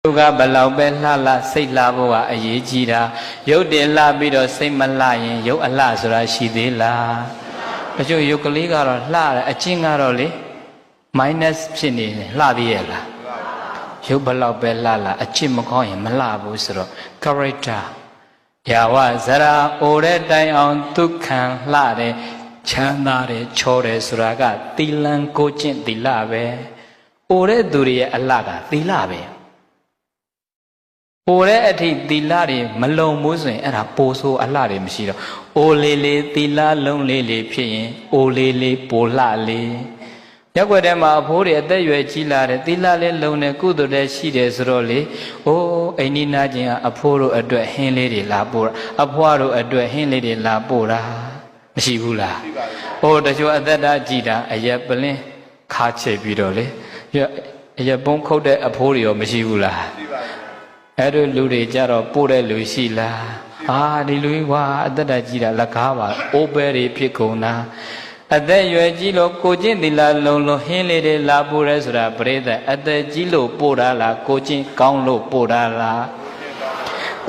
ယုတ်ကဘလောက်ပဲလှလှစိတ်လှဖို့ကအရေးကြီးတာရုပ်တင်လှပြီးတော့စိတ်မလှရင်ရုပ်အလှဆိုတာရှိသေးလားတချို့ရုပ်ကလေးကတော့လှတယ်အချင်းကတော့လေ minus ဖြစ်နေတယ်လှသေးရဲ့လားရုပ်ဘလောက်ပဲလှလှအချင်းမကောင်းရင်မလှဘူးဆိုတော့ character ယာဝဇရာအိုတဲ့တိုင်အောင်ဒုက္ခံလှတယ်ချမ်းသာတယ်ချောတယ်ဆိုတာကသီလံကိုကျင့်သီလပဲအိုတဲ့သူတွေရဲ့အလှကသီလပဲပိုတဲ့အထိသီလတွေမလုံဘူးဆိုရင်အဲ့ဒါပိုဆိုးအလှတွေမရှိတော့အိုလေးလေးသီလလုံးလေးလေးဖြစ်ရင်အိုလေးလေးပိုလှလေးရက်ွက်ထဲမှာအဖိုးတွေအသက်ရွယ်ကြီးလာတယ်သီလလေးလုံနေကုသိုလ်တွေရှိတယ်ဆိုတော့လေအိုးအိန္ဒိနာချင်းကအဖိုးတို့အတွက်ဟင်းလေးတွေလာပို့တာအဖွားတို့အတွက်ဟင်းလေးတွေလာပို့တာမရှိဘူးလားဟိုတချို့အသက်တာကြည်တာအရက်ပလင်းခါချိတ်ပြီးတော့လေအရက်ပုံးခုတ်တဲ့အဖိုးတွေရောမရှိဘူးလားအဲ့တို့လူတွေကြတော့ပို့တဲ့လူရှိလားဟာဒီလူကြီးကွာအသက်တာကြီးတာလက်ကားပါအိုးပဲတွေဖြစ်ကုန်တာအသက်ရွယ်ကြီးလို့ကိုချင်းသီလလုံးလုံးဟင်းလေးတွေလာပို့ရဲဆိုတာပရိသတ်အသက်ကြီးလို့ပို့တာလားကိုချင်းကောင်းလို့ပို့တာလား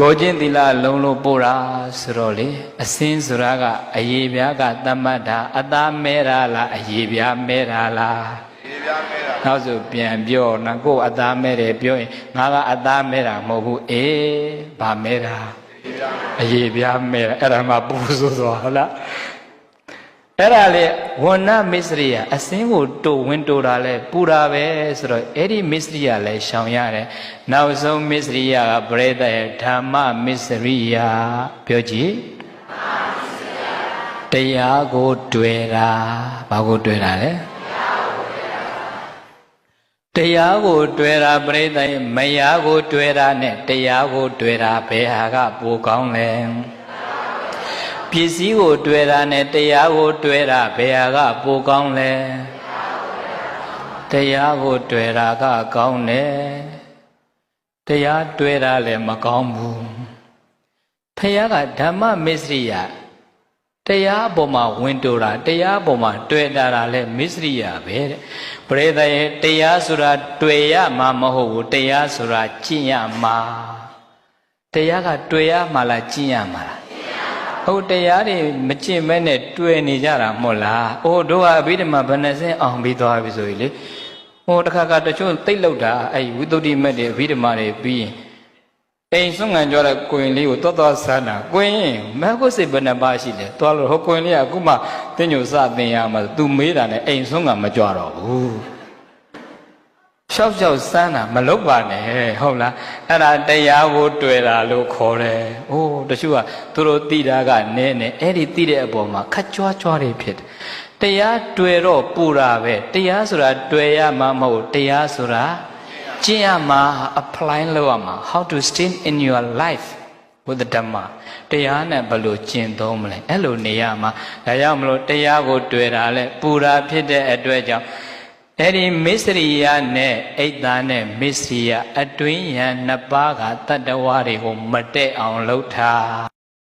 ကိုချင်းသီလလုံးလို့ပို့တာဆိုတော့လေအစင်းဆိုတာကအယေပြားကတမတ်တာအသားမဲတာလားအယေပြားမဲတာလားနောက်ဆိုပြန်ပြောနာကိုအသားမဲတယ်ပြောရင်ငါကအသားမဲတာမဟုတ်ဘူးအေးဗာမဲတာအယေပြားမဲတာအဲ့ဒါမှပူဆိုသွားဟုတ်လားအဲ့ဒါလေဝဏ္ဏမစ္စရိယအစင်းကိုတိုးဝင်တိုးတာလဲပူတာပဲဆိုတော့အဲ့ဒီမစ္စရိယလဲရှောင်ရတယ်နောက်ဆုံးမစ္စရိယကပရိသတ်ရဲ့ဓမ္မမစ္စရိယပြောကြည့်တရားကိုတွေ့တာဘာကိုတွေ့တာလဲတရားကိုတွေ့တာပရိသတ်မယားကိုတွေ့တာနဲ့တရားကိုတွေ့တာဘယ်ဟာကပိုကောင်းလဲပစ္စည်းကိုတွေ့တာနဲ့တရားကိုတွေ့တာဘယ်ဟာကပိုကောင်းလဲတရားကိုတွေ့တာကကောင်းတယ်တရားတွေ့တာလည်းမကောင်းဘူးဖခင်ကဓမ္မမစ္စရိယတရားအပေါ်မှာဝင်တိုးတာတရားအပေါ်မှာတွေ့တာလည်းမစ္စရိယပဲတဲ့ပရိသတ်ရဲ့တရားဆိုတာတွေ့ရမှာမဟုတ်ဘူးတရားဆိုတာကျင့်ရမှာတရားကတွေ့ရမှာလားကျင့်ရမှာလားဟုတ်တရားတွေမကျင့်မဲနဲ့တွေ့နေကြတာမဟုတ်လားအိုးတို့ကအဘိဓမ္မာဘယ်နှစင်းအောင်ပြီးသွားပြီဆိုရင်လေဟိုတခါကတချို့သိလောက်တာအဲ့ဝိသုဒ္ဓိမက်တွေအဘိဓမ္မာတွေပြီးရင်အိမ်ဆုံးငံကြောတဲ့ကိုရင်လေးကိုသွားဆန်းတာကိုရင်မဟုတ်ကိုစိတ်ဘယ်နှပါရှိလဲသွားလို့ဟိုကိုရင်လေးကအခုမှတင်းညိုစသင်ရမှာသူမေးတာနဲ့အိမ်ဆုံးငံမကြွတော့ဘူးရှောက်စမ်းတာမလုပ်ပါနဲ့ဟုတ်လားအဲ့ဒါတရားကိုတွေ့တာလို့ခေါ်တယ်။အိုးတချို့ကသူတို့သိတာကနည်းနဲ့အဲ့ဒီသိတဲ့အပေါ်မှာခက်ကြွားတွေဖြစ်တယ်။တရားတွေ့တော့ပူတာပဲတရားဆိုတာတွေ့ရမှာမဟုတ်တရားဆိုတာကျင့်ရမှာ apply လုပ်ရမှာ how to stay in your life with the Dhamma တရားနဲ့ဘယ်လိုကျင့်သုံးမလဲအဲ့လိုနေရမှာဒါကြောင့်မလို့တရားကိုတွေ့တာလဲပူတာဖြစ်တဲ့အတွက်ကြောင့်အဲ့ဒီမစ္စရိယနဲ့အိတ်သားနဲ့မစ္စရိယအတွင်းယံနှစ်ပါးကတတ္တဝါတွေကိုမတည့်အောင်လှုပ်ထား